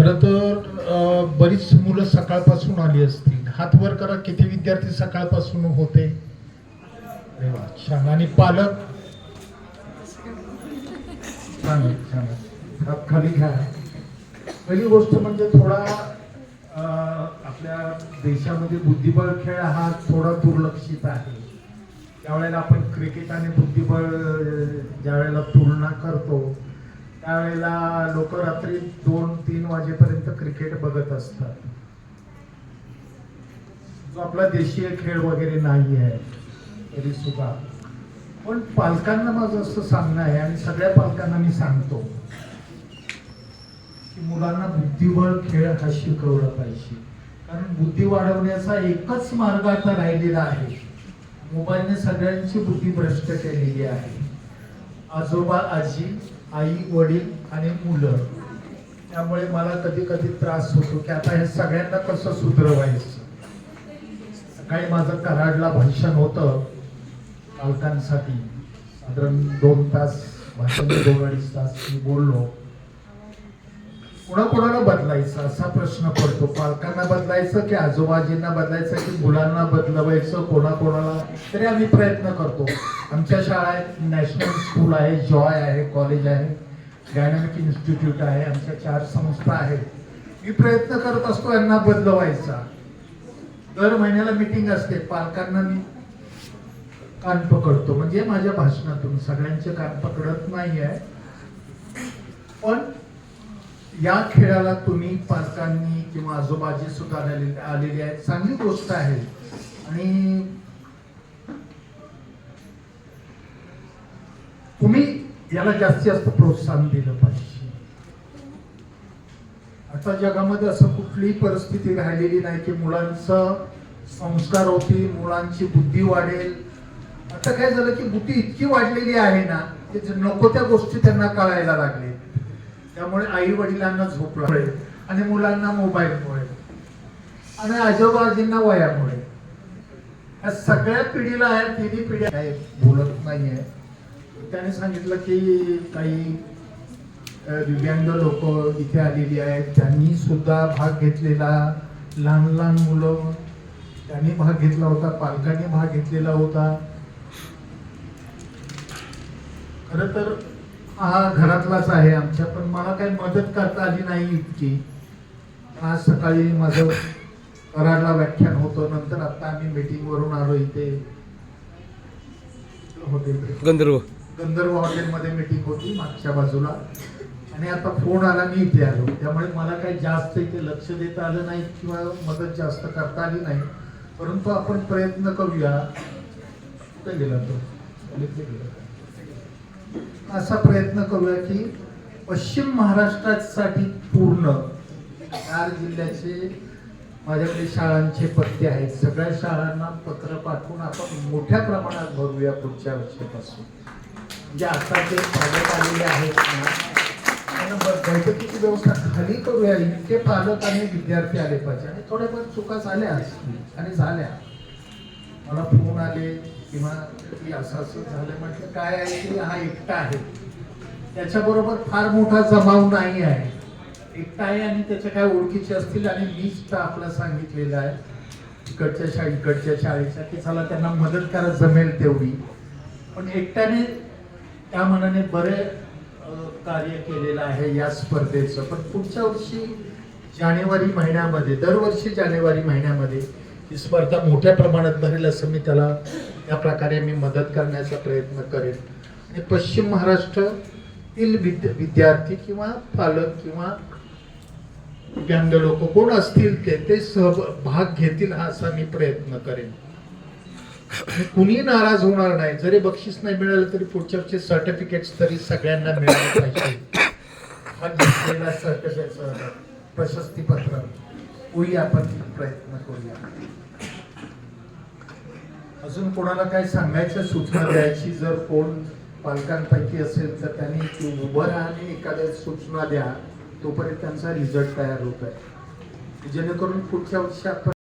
खरं तर बरीच मुलं सकाळपासून आली असतील. हात वर करा, किती विद्यार्थी सकाळपासून होते? अरे वा, छान. आणि पालक? छान छान. हात खाली घ्या. पहिली गोष्ट म्हणजे थोडा आपल्या देशामध्ये बुद्धिबळ खेळ हा थोडा दुर्लक्षित आहे. त्यावेळेला आपण क्रिकेट आणि बुद्धिबळ ज्या वेळेला तुलना करतो त्यावेळेला लोक रात्री 2-3 वाजेपर्यंत क्रिकेट बघत असतात. जो आपला देशीय खेळ वगैरे नाही आहे तरी सुद्धा. पण पालकांना माझं असं सांगणं आहे आणि सगळ्या पालकांना मी सांगतो की मुलांना बुद्धिबळ खेळ हा शिकवला पाहिजे. कारण बुद्धी वाढवण्याचा एकच मार्ग आता राहिलेला आहे. मोबाईलने सगळ्यांची बुद्धी भ्रष्ट केलेली आहे. आजोबा, आजी, आई, वडील आणि मुलं. त्यामुळे मला कधी कधी त्रास होतो की आता हे सगळ्यांना कसं सुधरवायचं. सकाळी माझं कराडला भाषण होतं पालकांसाठी. साधारण 2 तास भाषण, 2-2.5 तास मी बोललो. कोणाकोणाला बदलायचं असा प्रश्न पडतो. पालकांना बदलायचं की आजोबाजींना बदलायचं की मुलांना बदलवायचं, कोणाकोणाला. तरी आम्ही प्रयत्न करतो. आमच्या शाळा आहेत, नॅशनल स्कूल आहे, जॉय आहे, कॉलेज आहे, डायनामिक इन्स्टिट्यूट आहे, आमच्या 4 संस्था आहेत. मी प्रयत्न करत असतो यांना बदलवायचा. दर महिन्याला मीटिंग असते. पालकांना मी कान पकडतो. म्हणजे माझ्या भाषणातून सगळ्यांचे कान पकडत नाही आहे. पण या खेळाला तुम्ही पालकांनी किंवा आजोबाजी सुद्धा आलेली आहेत. चांगली गोष्ट आहे. आणि तुम्ही याला जास्तीत जास्त प्रोत्साहन दिलं पाहिजे. आता जगामध्ये असं कुठलीही परिस्थिती राहिलेली नाही की मुलांचं संस्कार होतील, मुलांची बुद्धी वाढेल. आता काय झालं की बुद्धी इतकी वाढलेली आहे ना की नको त्या गोष्टी त्यांना कळायला लागले. त्यामुळे आई वडिलांना झोपमुळे आणि मुलांना मोबाईलमुळे आणि आजोबाजींना वयामुळे या सगळ्या पिढीला आहे. तिन्ही पिढ्या काय बोलत नाहीये. त्याने सांगितलं की काही दिव्यांग लोक इथे आलेली आहेत, त्यांनी सुद्धा भाग घेतलेला. लहान लहान मुलं त्यांनी भाग घेतला होता, पालकांनी भाग घेतलेला होता. खर तर हा घरातलाच आहे आमच्या. पण मला काही मदत करता आली नाही इतकी. आज सकाळी माझं कराडला व्याख्यान होतं. नंतर आता आम्ही मीटिंग वरून आलो इथे गंधर्व हॉटेलमध्ये मीटिंग होती मागच्या बाजूला. आणि आता फोन आला, मी इथे आलो. त्यामुळे मला काही जास्त इथे लक्ष देता आलं नाही किंवा मदत जास्त करता आली नाही. परंतु आपण प्रयत्न करूया. कुठे गेला तो? असा प्रयत्न करूया की पश्चिम महाराष्ट्रासाठी पूर्ण 4 जिल्ह्याचे माझ्याकडे शाळांचे पत्ते आहेत. सगळ्या शाळांना पत्र पाठवून आपण मोठ्या प्रमाणात भरूया पुढच्या वर्षापासून. म्हणजे आता जे पालक आलेले आहेत ना, बैठकीची व्यवस्था खाली करूया. इतके पालक आणि विद्यार्थी आले पाहिजे. आणि थोड्याफार चुका झाल्या आणि झाल्या. मला फोन आले किंवा की असं असं झालं. म्हटलं काय आहे की हा एकटा आहे, त्याच्याबरोबर फार मोठा जमाव नाही आहे. एकटा आहे आणि त्याच्या काय ओळखीचे असतील. आणि मी स्टाफला सांगितलेलं आहे इकडच्या शाळेच्या की चला त्यांना मदत करा जमेल तेवढी. पण एकट्याने त्या मनाने बरे कार्य केलेलं आहे या स्पर्धेचं. पण पुढच्या वर्षी जानेवारी महिन्यामध्ये, दरवर्षी जानेवारी महिन्यामध्ये ही स्पर्धा मोठ्या प्रमाणात भरेल असं मी त्याला त्या प्रकारे मी मदत करण्याचा प्रयत्न करेन. आणि पश्चिम महाराष्ट्रातील विद्यार्थी किंवा पालक किंवा दिव्यांग लोक कोण असतील ते भाग घेतील हा असा मी प्रयत्न करेन. कुणी नाराज होणार नाही. जरी बक्षीस नाही मिळालं तरी पुढच्या वर्षी सर्टिफिकेट्स तरी सगळ्यांना मिळालं पाहिजे. हा घेतलेला सर्टिफिकेट, प्रशस्ती पत्र होऊया. आपण प्रयत्न करूया. अजून कोणाला काय सांगायचं, सूचना द्यायची जर कोण पालकांपैकी असेल तर त्यांनी उभं राहा आणि एखाद्या सूचना द्या. तोपर्यंत त्यांचा रिझल्ट तयार होत आहे. जेणेकरून पुढच्या वर्षी आपण